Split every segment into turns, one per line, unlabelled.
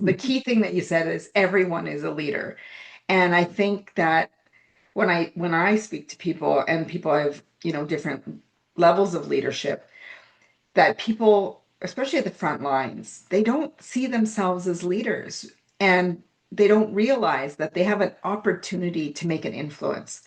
the key thing that you said is everyone is a leader. And I think that when I speak to people, and people have, different levels of leadership, that people, especially at the front lines, they don't see themselves as leaders, and they don't realize that they have an opportunity to make an influence.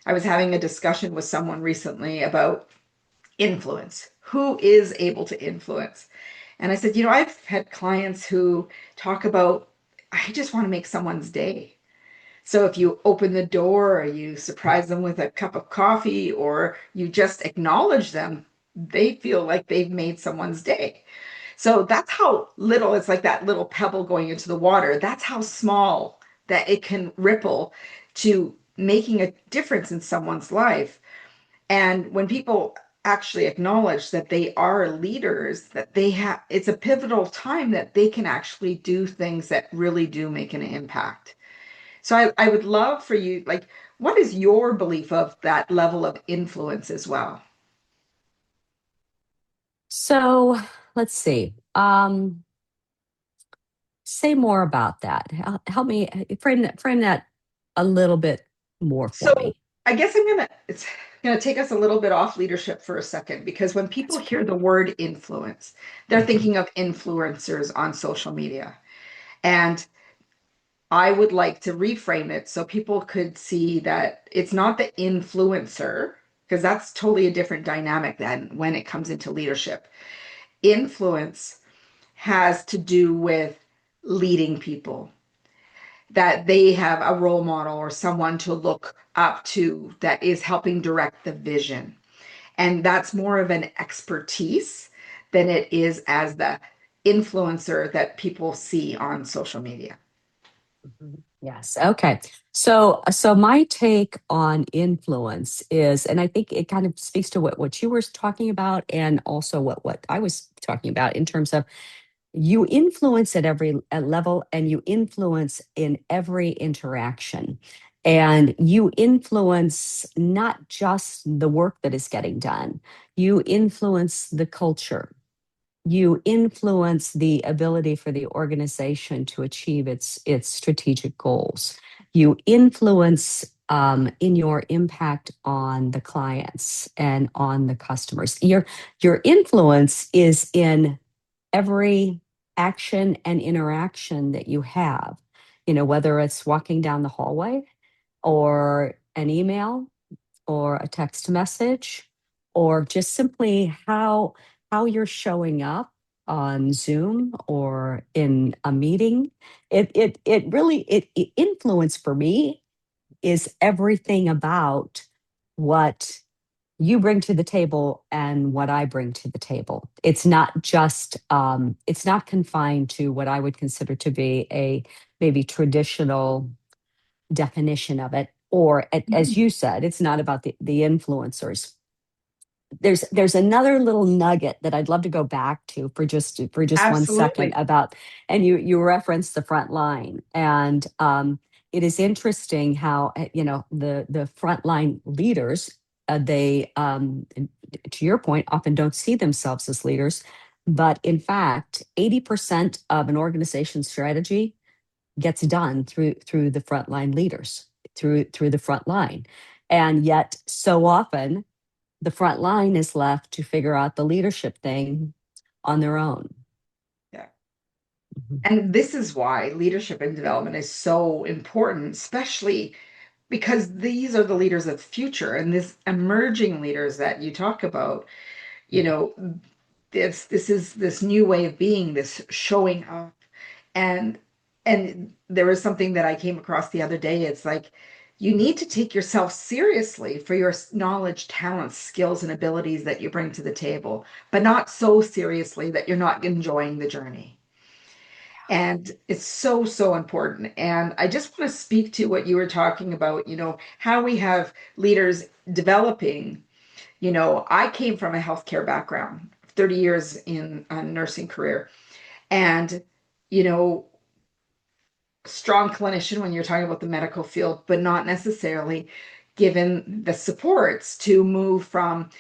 I was having a discussion with someone recently about influence. Who is able to influence? And I said, I've had clients who talk about, I just want to make someone's day. So if you open the door, or you surprise them with a cup of coffee, or you just acknowledge them, they feel like they've made someone's day. So that's how little, it's like that little pebble going into the water. That's how small that it can ripple to making a difference in someone's life. And when people actually acknowledge that they are leaders, that they have, it's a pivotal time that they can actually do things that really do make an impact. So I would love for you, like, what is your belief of that level of influence as well?
So let's see. Say more about that. Help me frame that a little bit more for
So
me.
I guess it's gonna take us a little bit off leadership for a second, because when people
That's
hear
okay.
the word influence, they're
Mhm.
thinking of influencers on social media. And I would like to reframe it so people could see that it's not the influencer, because that's totally a different dynamic than when it comes into leadership. Influence has to do with leading people, that they have a role model or someone to look up to that is helping direct the vision. And that's more of an expertise than it is as the influencer that people see on social media.
Mhm. Yes. Okay. So my take on influence is, and I think it kind of speaks to what you were talking about, and also what I was talking about in terms of you influence at every level, and you influence in every interaction. And you influence not just the work that is getting done, you influence the culture, you influence the ability for the organization to achieve its strategic goals. You influence in your impact on the clients and on the customers. Your influence is in every action and interaction that you have, whether it's walking down the hallway, or an email, or a text message, or just simply how you're showing up on Zoom or in a meeting. It really it influence for me is everything about what you bring to the table and what I bring to the table. It's not confined to what I would consider to be a maybe traditional definition of it. Or as
Mhm.
you said, it's not about the influencers. There's another little nugget that I'd love to go back to for just 1 second
Absolutely.
about, and you referenced the front line. And it is interesting how the frontline leaders, they to your point, often don't see themselves as leaders, but in fact 80% of an organization's strategy gets done through the frontline leaders, through the front line. And yet so often the front line is left to figure out the leadership thing on their own.
Yeah.
Mhm.
And this is why leadership and development is so important, especially because these are the leaders of the future, and this emerging leaders that you talk about, you know, this is this new way of being, this showing up. And there was something that I came across the other day. It's like you need to take yourself seriously for your knowledge, talents, skills, and abilities that you bring to the table, but not so seriously that you're not enjoying the journey. And it's so, so important. And I just want to speak to what you were talking about, how we have leaders developing. I came from a healthcare background, 30 years in a nursing career. And, you know, strong clinician when you're talking about the medical field, but not necessarily given the supports to move from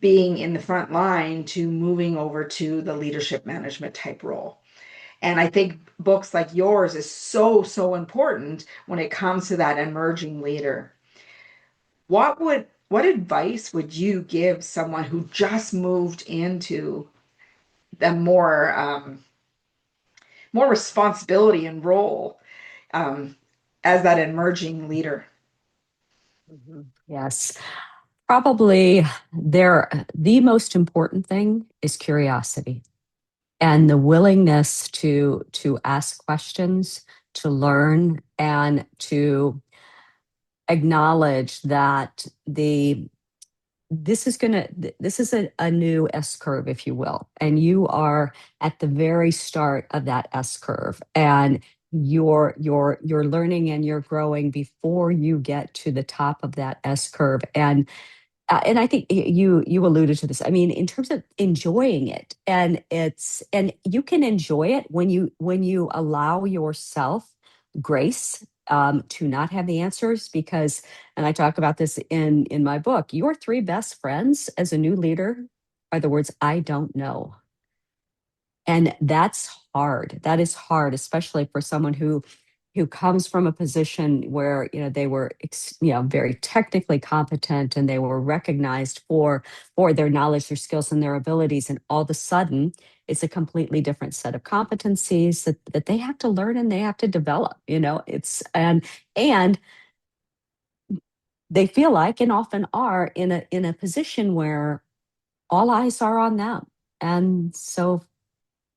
being in the front line to moving over to the leadership management type role. And I think books like yours is so, so important when it comes to that emerging leader. What advice would you give someone who just moved into the more responsibility and role um, as that emerging leader?
Yes. Probably the most important thing is curiosity and the willingness to ask questions, to learn, and to acknowledge that this is a new S curve, if you will, and you are at the very start of that S curve, and you're learning and you're growing before you get to the top of that S curve. And I think you alluded to this. I mean, in terms of enjoying it, and you can enjoy it when you allow yourself grace to not have the answers, because, and I talk about this in my book. Your three best friends as a new leader are the words "I don't know." And that's hard. That is hard, especially for someone who comes from a position where they were very technically competent, and they were recognized for their knowledge, their skills, and their abilities. And all of a sudden, it's a completely different set of competencies that they have to learn and they have to develop. It's and they feel like, and often are, in a position where all eyes are on them, and so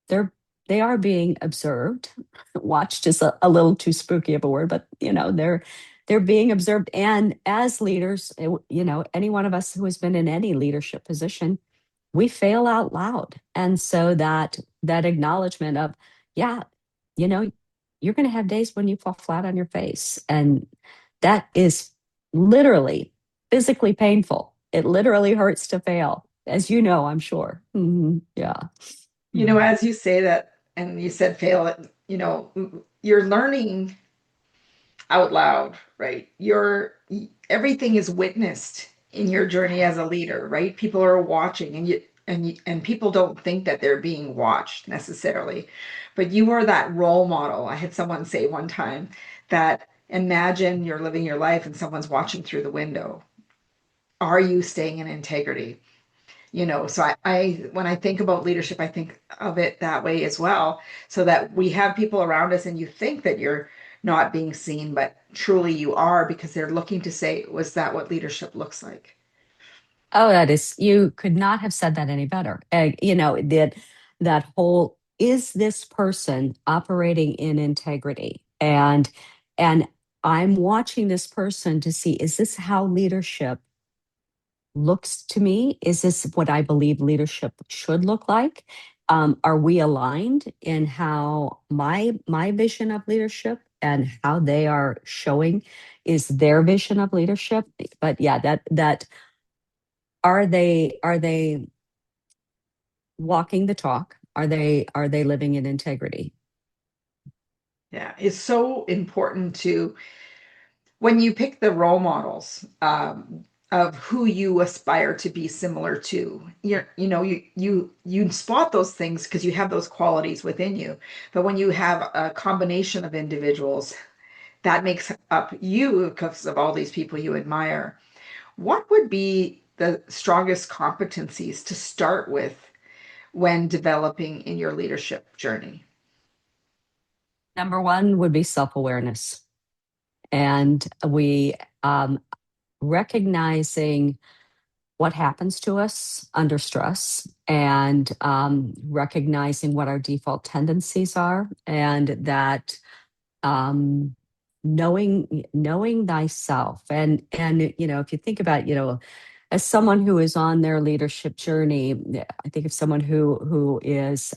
they're they are being observed. Watched is a little too spooky of a word, but they're being observed. And as leaders, any one of us who has been in any leadership position, we fail out loud. And so that acknowledgement of, yeah, you know, you're going to have days when you fall flat on your face, and that is literally physically painful. It literally hurts to fail, as you know, I'm sure. Yeah.
As you say that, and you said fail it, you're learning out loud, right? Everything is witnessed in your journey as a leader, right? People are watching, and people don't think that they're being watched necessarily, but you are that role model. I had someone say one time that imagine you're living your life and someone's watching through the window. Are you staying in integrity? So I when I think about leadership, I think of it that way as well, so that we have people around us and you think that you're not being seen, but truly you are, because they're looking to say, was that what leadership looks like?
Oh, you could not have said that any better. That whole, is this person operating in integrity? And I'm watching this person to see, is this how leadership looks to me? Is this what I believe leadership should look like? Are we aligned in how my vision of leadership and how they are showing is their vision of leadership? But yeah, that are they walking the talk? Are they living in integrity?
Yeah, it's so important to, when you pick the role models, of who you aspire to be similar to. You spot those things because you have those qualities within you. But when you have a combination of individuals, that makes up you because of all these people you admire. What would be the strongest competencies to start with when developing in your leadership journey?
Number one would be self-awareness, and we recognizing what happens to us under stress, and recognizing what our default tendencies are, and that um, knowing thyself. And if you think about, as someone who is on their leadership journey, I think of someone who is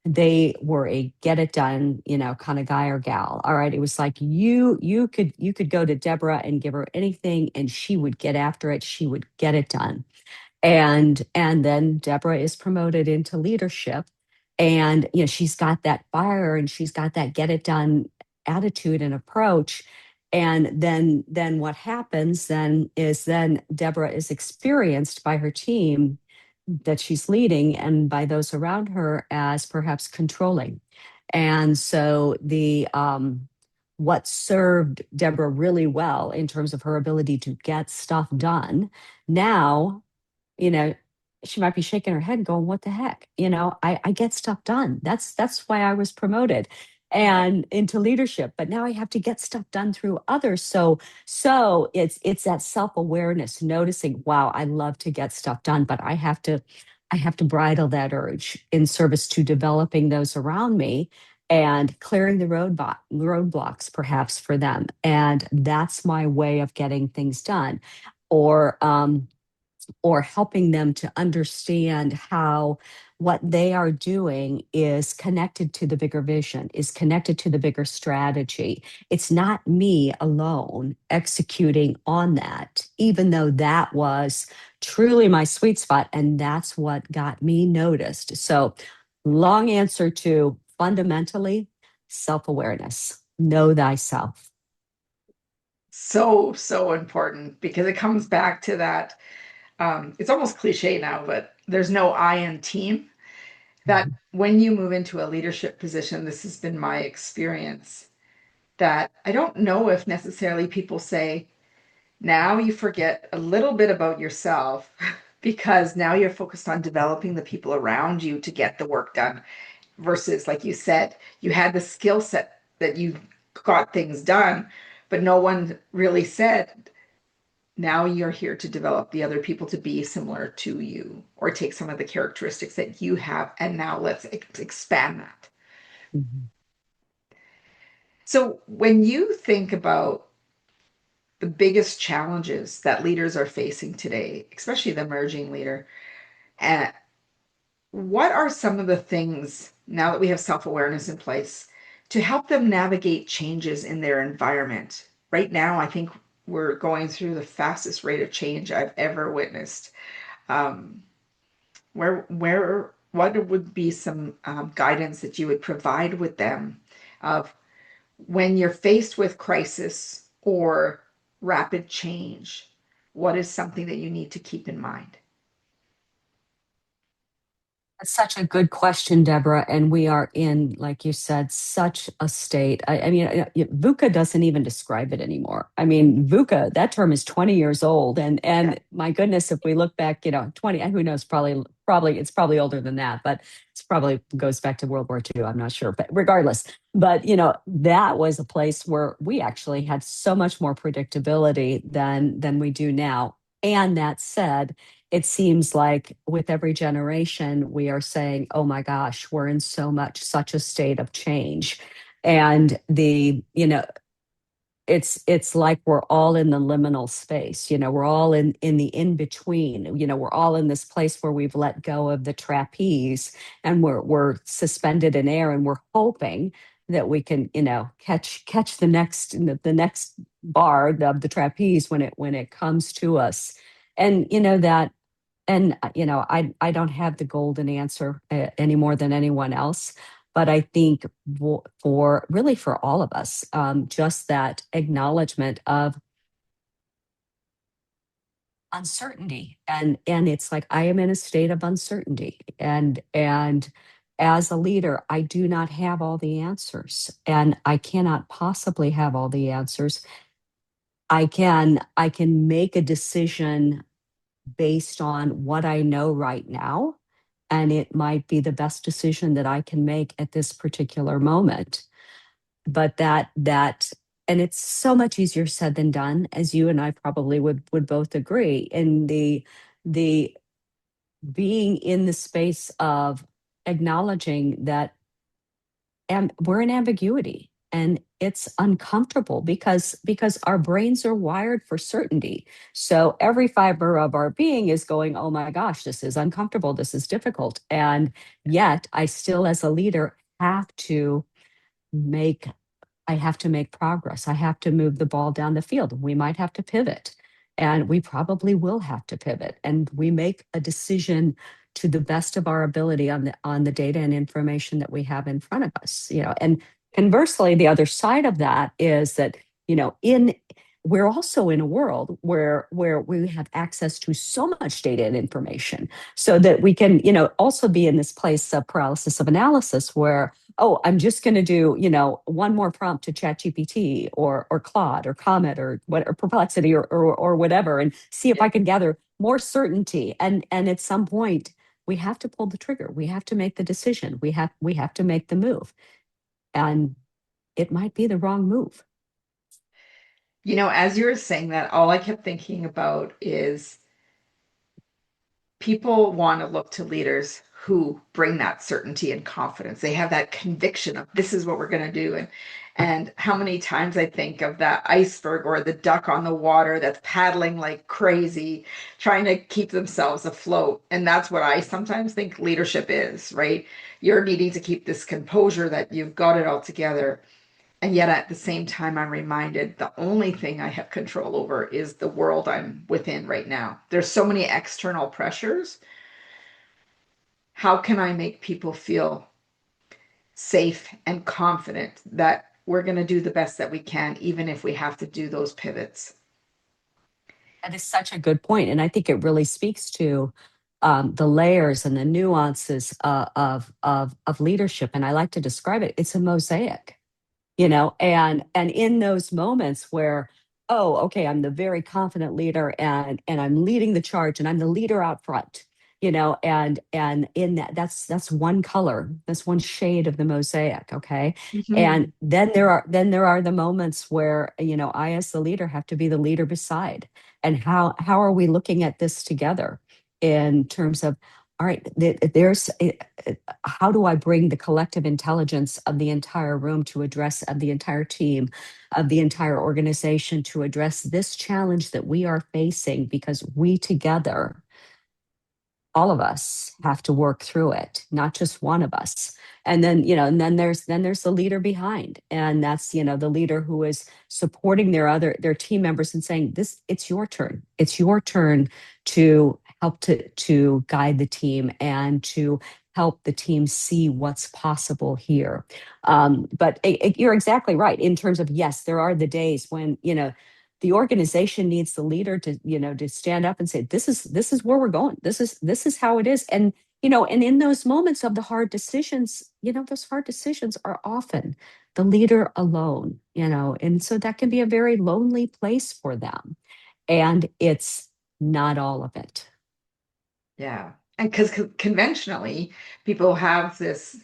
they were a get it done, kind of guy or gal. All right. It was like you could go to Deborah and give her anything and she would get after it. She would get it done. And then Deborah is promoted into leadership, and she's got that fire and she's got that get it done attitude and approach. And then what happens then is, then Deborah is experienced by her team that she's leading and by those around her as perhaps controlling. And so the what served Deborah really well in terms of her ability to get stuff done, now, you know, she might be shaking her head going, what the heck? I get stuff done. That's why I was promoted and into leadership. But now I have to get stuff done through others. So it's that self-awareness, noticing, wow, I love to get stuff done, but I have to bridle that urge in service to developing those around me and clearing the roadblocks perhaps for them. And that's my way of getting things done. Or helping them to understand how what they are doing is connected to the bigger vision, is connected to the bigger strategy. It's not me alone executing on that, even though that was truly my sweet spot. And that's what got me noticed. So, long answer to fundamentally self awareness, know thyself.
So, so important because it comes back to that. It's almost cliche now, but there's no I in team. That
Mhm.
when you move into a leadership position, this has been my experience, that I don't know if necessarily people say, now you forget a little bit about yourself because now you're focused on developing the people around you to get the work done. Versus, like you said, you had the skill set that you got things done, but no one really said, now you're here to develop the other people to be similar to you or take some of the characteristics that you have. And now let's expand that.
Mhm.
So, when you think about the biggest challenges that leaders are facing today, especially the emerging leader, uh, what are some of the things now that we have self awareness in place to help them navigate changes in their environment? Right now, I think we're going through the fastest rate of change I've ever witnessed. Um, what would be some guidance that you would provide with them of when you're faced with crisis or rapid change? What is something that you need to keep in mind?
That's such a good question, Deborah. And we are in, like you said, such a state. I mean, VUCA doesn't even describe it anymore. I mean, VUCA, that term is 20 years old. And
Yeah.
and my goodness, if we look back, 20, who knows, it's probably older than that, but it's probably goes back to World War II. I'm not sure. But regardless, but that was a place where we actually had so much more predictability than we do now. And that said, it seems like with every generation, we are saying, oh my gosh, we're in such a state of change. And it's like we're all in the liminal space. We're all in the in between. We're all in this place where we've let go of the trapeze and we're suspended in air and we're hoping that we can, catch the next bar of the trapeze when it comes to us. And I don't have the golden answer any more than anyone else, but I think for really for all of us, just that acknowledgement of uncertainty, and it's like I am in a state of uncertainty, and as a leader, I do not have all the answers, and I cannot possibly have all the answers. I can make a decision based on what I know right now. And it might be the best decision that I can make at this particular moment. But and it's so much easier said than done, as you and I probably would both agree. In the being in the space of acknowledging that we're in ambiguity and it's uncomfortable because our brains are wired for certainty. So every fiber of our being is going, oh my gosh, this is uncomfortable, this is difficult. And yet I still, as a leader, make make progress. I have to move the ball down the field. We might have to pivot, and we probably will have to pivot. And we make a decision to the best of our ability on the data and information that we have in front of us. And conversely, the other side of that is that in we're also in a world where we have access to so much data and information, so that we can, also be in this place of paralysis of analysis where, oh, I'm just going to do, one more prompt to ChatGPT or Claude or Comet or what, or Perplexity or whatever, and see if
Yeah.
I can gather more certainty. And at some point, we have to pull the trigger. We have to make the decision. We have to make the move. And it might be the wrong move.
As you were saying that, all I kept thinking about is people want to look to leaders who bring that certainty and confidence. They have that conviction of this is what we're going to do. And how many times I think of that iceberg or the duck on the water that's paddling like crazy, trying to keep themselves afloat. And that's what I sometimes think leadership is, right? You're needing to keep this composure that you've got it all together. And yet at the same time, I'm reminded the only thing I have control over is the world I'm within right now. There's so many external pressures. How can I make people feel safe and confident that we're going to do the best that we can, even if we have to do those pivots?
That is such a good point, and I think it really speaks to the layers and the nuances of leadership. And I like to describe it. It's a mosaic, and in those moments where, oh, okay, I'm the very confident leader, and I'm leading the charge, and I'm the leader out front, and in that's one color, that's one shade of the mosaic. Okay.
Mhm.
And then there are the moments where, I as the leader have to be the leader beside. And how are we looking at this together in terms of, all right, there's how do I bring the collective intelligence of the entire room to address, of the entire team, of the entire organization, to address this challenge that we are facing, because we together, all of us, have to work through it, not just one of us. And then there's the leader behind, and that's, the leader who is supporting their team members and saying, this, it's your turn, to help to guide the team and to help the team see what's possible here. But you're exactly right in terms of, yes, there are the days when, the organization needs the leader to stand up and say, this is where we're going, this is how it is. And in those moments of the hard decisions, those hard decisions are often the leader alone, and so that can be a very lonely place for them, and it's not all of it.
Yeah. And because conventionally, people have this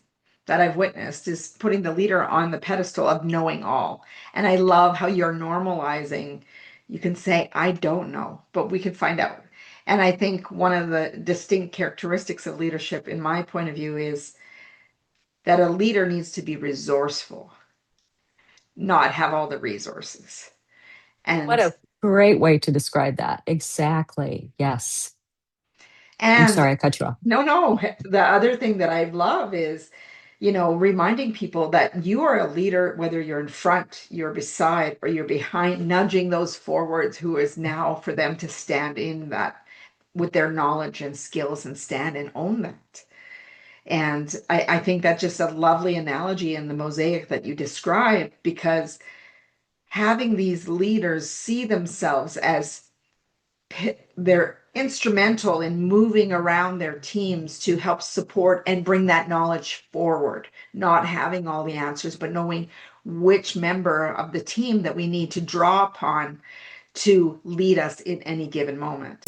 that I've witnessed is putting the leader on the pedestal of knowing all. And I love how you're normalizing. You can say, I don't know, but we can find out. And I think one of the distinct characteristics of leadership, in my point of view, is that a leader needs to be resourceful, not have all the resources.
What
And
a great way to describe that. Exactly. Yes. I'm
and
sorry I cut you off.
no, no. The other thing that I love is, reminding people that you are a leader, whether you're in front, you're beside, or you're behind, nudging those forwards who is now for them to stand in that with their knowledge and skills and stand and own that. And I think that's just a lovely analogy in the mosaic that you described, because having these leaders see themselves as they're instrumental in moving around their teams to help support and bring that knowledge forward, not having all the answers, but knowing which member of the team that we need to draw upon to lead us in any given moment.